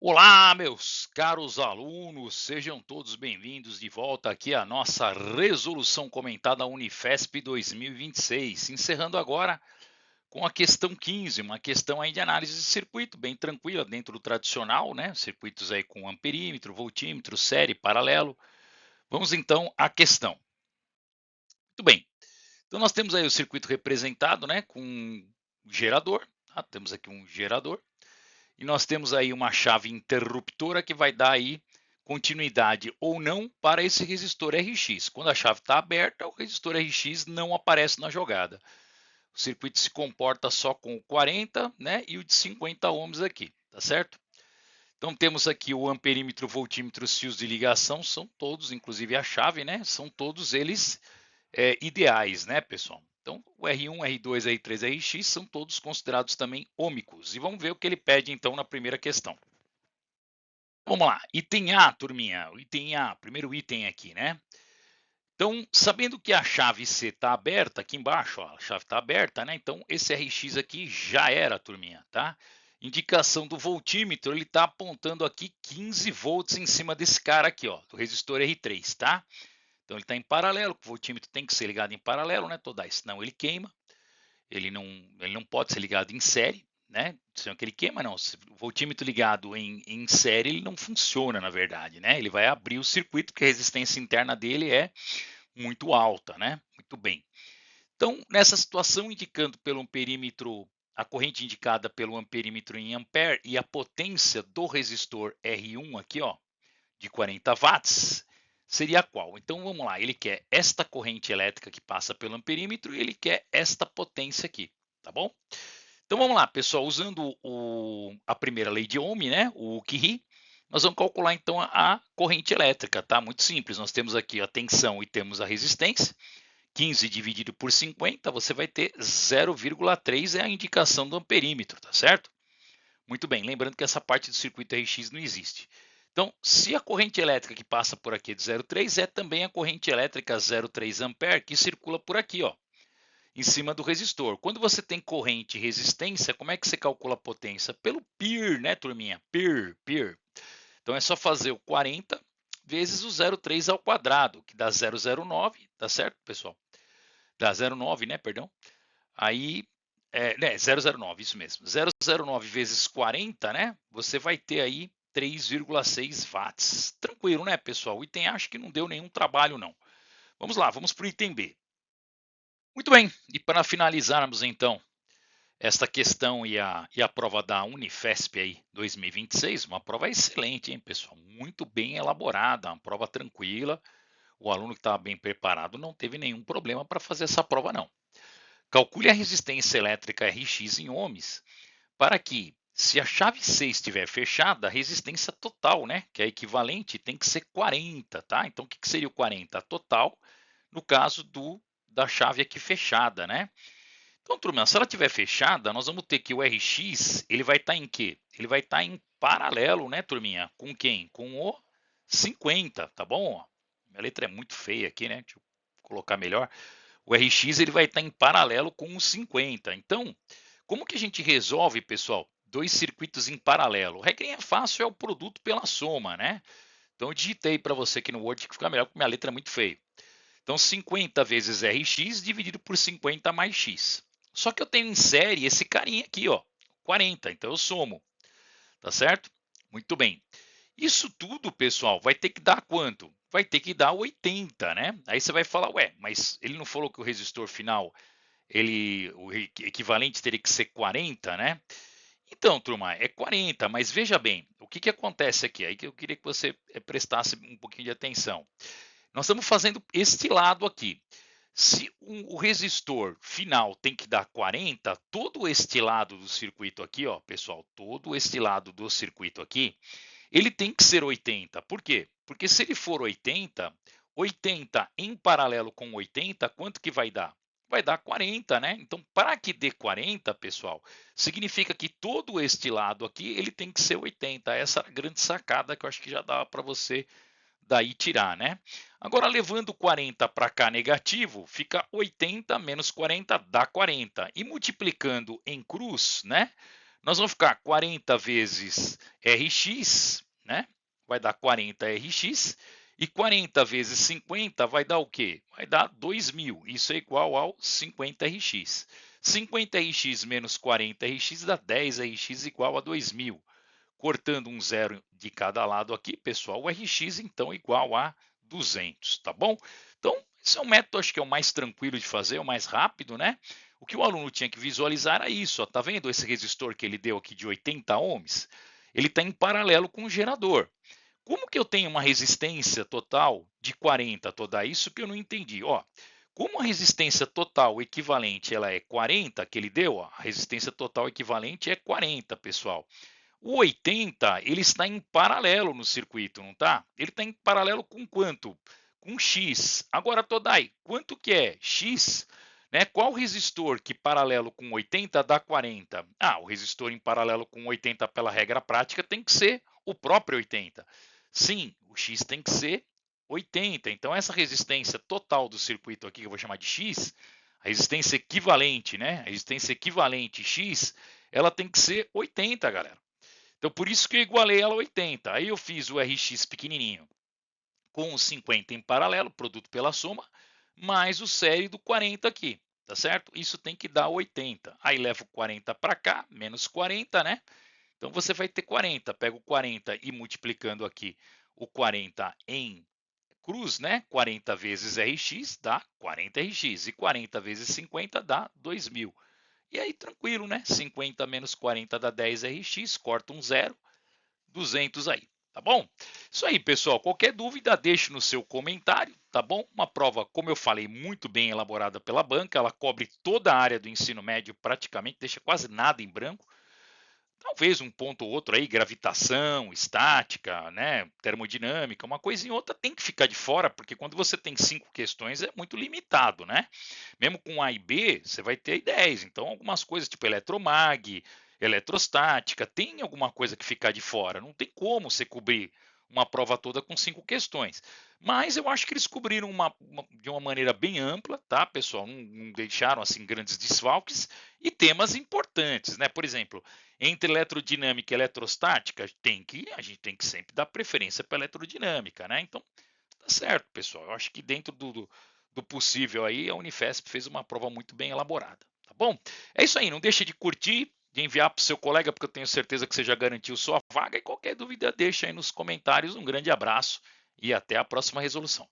Olá, meus caros alunos, sejam todos bem-vindos de volta aqui à nossa resolução comentada Unifesp 2026, encerrando agora com a questão 15, uma questão aí de análise de circuito, bem tranquila, dentro do tradicional, né? Circuitos aí com amperímetro, voltímetro, série, paralelo. Vamos então à questão. Muito bem, então nós temos aí o circuito representado, né, com um gerador, tá? Temos aqui um gerador. E nós temos aí uma chave interruptora que vai dar aí continuidade ou não para esse resistor RX. Quando a chave está aberta, o resistor RX não aparece na jogada. O circuito se comporta só com o 40, né, e o de 50 ohms aqui, tá certo? Então temos aqui o amperímetro, voltímetro, os fios de ligação, são todos, inclusive a chave, né, são todos eles ideais, né, pessoal? Então, o R1, R2, R3, RX são todos considerados também ômicos. E vamos ver o que ele pede, então, na primeira questão. Vamos lá, item A, turminha, o item A, primeiro item aqui, né? Então, sabendo que a chave C está aberta, aqui embaixo, ó, a chave está aberta, né? Então, esse RX aqui já era, turminha, tá? Indicação do voltímetro, ele está apontando aqui 15 volts em cima desse cara aqui, ó, do resistor R3, tá? Então, ele está em paralelo, o voltímetro tem que ser ligado em paralelo, né? Toda, senão ele queima. Ele não pode ser ligado em série, né? Senão que ele queima, não. Se o voltímetro ligado em série, ele não funciona, na verdade, né? Ele vai abrir o circuito, porque a resistência interna dele é muito alta, né? Muito bem. Então, nessa situação, indicando pelo amperímetro, a corrente indicada pelo amperímetro em ampere e a potência do resistor R1 aqui, ó, de 40 watts, seria qual? Então vamos lá, ele quer esta corrente elétrica que passa pelo amperímetro e ele quer esta potência aqui, tá bom? Então vamos lá, pessoal, usando a primeira lei de Ohm, né, o Curie, nós vamos calcular então a corrente elétrica, tá? Muito simples, nós temos aqui a tensão e temos a resistência, 15 dividido por 50, você vai ter 0,3 é a indicação do amperímetro, tá certo? Muito bem, lembrando que essa parte do circuito RX não existe. Então, se a corrente elétrica que passa por aqui é de 0,3 é também a corrente elétrica 0,3 ampere que circula por aqui, ó, em cima do resistor. Quando você tem corrente e resistência, como é que você calcula a potência? Pelo PIR, né, turminha? PIR. Então é só fazer o 40 vezes o 0,3 ao quadrado, que dá 0,09, tá certo, pessoal? Dá 0,9, né, perdão. Aí, né, 009, isso mesmo. 009 vezes 40, né? Você vai ter aí 3,6 watts. Tranquilo, né, pessoal? O item A acho que não deu nenhum trabalho, não. Vamos lá, vamos para o item B. Muito bem, e para finalizarmos então esta questão e a prova da Unifesp aí 2026, uma prova excelente, hein, pessoal? Muito bem elaborada, uma prova tranquila. O aluno que estava bem preparado não teve nenhum problema para fazer essa prova, não. Calcule a resistência elétrica Rx em ohms para que, se a chave C estiver fechada, a resistência total, né, que é equivalente, tem que ser 40, tá? Então, o que seria o 40? A total, no caso da chave aqui fechada, né? Então, turma, se ela estiver fechada, nós vamos ter que o Rx, ele vai estar em quê? Ele vai estar em paralelo, né, turminha? Com quem? Com o 50, tá bom? Minha letra é muito feia aqui, né? Deixa eu colocar melhor. O Rx ele vai estar em paralelo com o 50. Então, como que a gente resolve, pessoal, dois circuitos em paralelo? Regrinha fácil é o produto pela soma, né? Então, eu digitei para você aqui no Word que fica melhor, porque minha letra é muito feia. Então, 50 vezes Rx dividido por 50 mais x. Só que eu tenho em série esse carinha aqui, ó, 40. Então, eu somo, tá certo? Muito bem. Isso tudo, pessoal, vai ter que dar quanto? Vai ter que dar 80, né? Aí você vai falar, ué, mas ele não falou que o resistor final, o equivalente teria que ser 40, né? Então, turma, é 40, mas veja bem, o que acontece aqui? Aí que eu queria que você prestasse um pouquinho de atenção. Nós estamos fazendo este lado aqui. Se o resistor final tem que dar 40, todo este lado do circuito aqui, ó, pessoal, todo este lado do circuito aqui, ele tem que ser 80. Por quê? Porque se ele for 80, 80 em paralelo com 80, quanto que vai dar? Vai dar 40, né? Então, para que dê 40, pessoal, significa que todo este lado aqui, ele tem que ser 80. Essa é a grande sacada que eu acho que já dá para você daí tirar, né? Agora, levando 40 para cá negativo, fica 80 menos 40 dá 40. E multiplicando em cruz, né? Nós vamos ficar 40 vezes Rx, né? Vai dar 40 Rx. E 40 vezes 50 vai dar o quê? Vai dar 2.000. Isso é igual ao 50 Rx. 50 Rx menos 40 Rx dá 10 Rx igual a 2.000. Cortando um zero de cada lado aqui, pessoal, o Rx então é igual a 200, tá bom? Então, esse é um método, acho que é o mais tranquilo de fazer, o mais rápido, né? O que o aluno tinha que visualizar era isso, ó, tá vendo esse resistor que ele deu aqui de 80 ohms? Ele está em paralelo com o gerador. Como que eu tenho uma resistência total de 40 toda? Isso que eu não entendi. Ó, como a resistência total equivalente ela é 40, que ele deu, ó, a resistência total equivalente é 40, pessoal. O 80, ele está em paralelo no circuito, não está? Ele está em paralelo com quanto? Com X. Agora, Todai, quanto que é X? Né? Qual resistor que paralelo com 80 dá 40? Ah, o resistor em paralelo com 80 pela regra prática tem que ser o próprio 80. Sim, o X tem que ser 80. Então, essa resistência total do circuito aqui, que eu vou chamar de X, a resistência equivalente, né? A resistência equivalente X, ela tem que ser 80, galera. Então, por isso que eu igualei ela a 80. Aí eu fiz o Rx pequenininho com os 50 em paralelo, produto pela soma, mais o série do 40 aqui, tá certo? Isso tem que dar 80. Aí levo 40 para cá, menos 40, né? Então, você vai ter 40. Pega o 40 e multiplicando aqui o 40 em cruz, né? 40 vezes Rx dá 40 Rx. E 40 vezes 50 dá 2.000. E aí, tranquilo, né? 50 menos 40 dá 10 Rx, corta um zero, 200 aí, tá bom? Isso aí, pessoal. Qualquer dúvida, deixe no seu comentário, tá bom? Uma prova, como eu falei, muito bem elaborada pela banca, ela cobre toda a área do ensino médio praticamente, deixa quase nada em branco. Talvez um ponto ou outro aí, gravitação, estática, né, termodinâmica, uma coisa e outra tem que ficar de fora, porque quando você tem 5 questões é muito limitado, né? Mesmo com A e B, você vai ter 10. Então, algumas coisas tipo eletromag, eletrostática, tem alguma coisa que ficar de fora. Não tem como você cobrir uma prova toda com 5 questões. Mas eu acho que eles cobriram de uma maneira bem ampla, tá, pessoal? Não deixaram assim grandes desfalques e temas importantes, né? Por exemplo, entre eletrodinâmica e eletrostática, a gente tem que sempre dar preferência para eletrodinâmica, né? Então, tá certo, pessoal. Eu acho que dentro do possível aí, a Unifesp fez uma prova muito bem elaborada, tá bom? É isso aí, não deixe de curtir, de enviar para o seu colega, porque eu tenho certeza que você já garantiu sua vaga. E qualquer dúvida, deixa aí nos comentários. Um grande abraço e até a próxima resolução.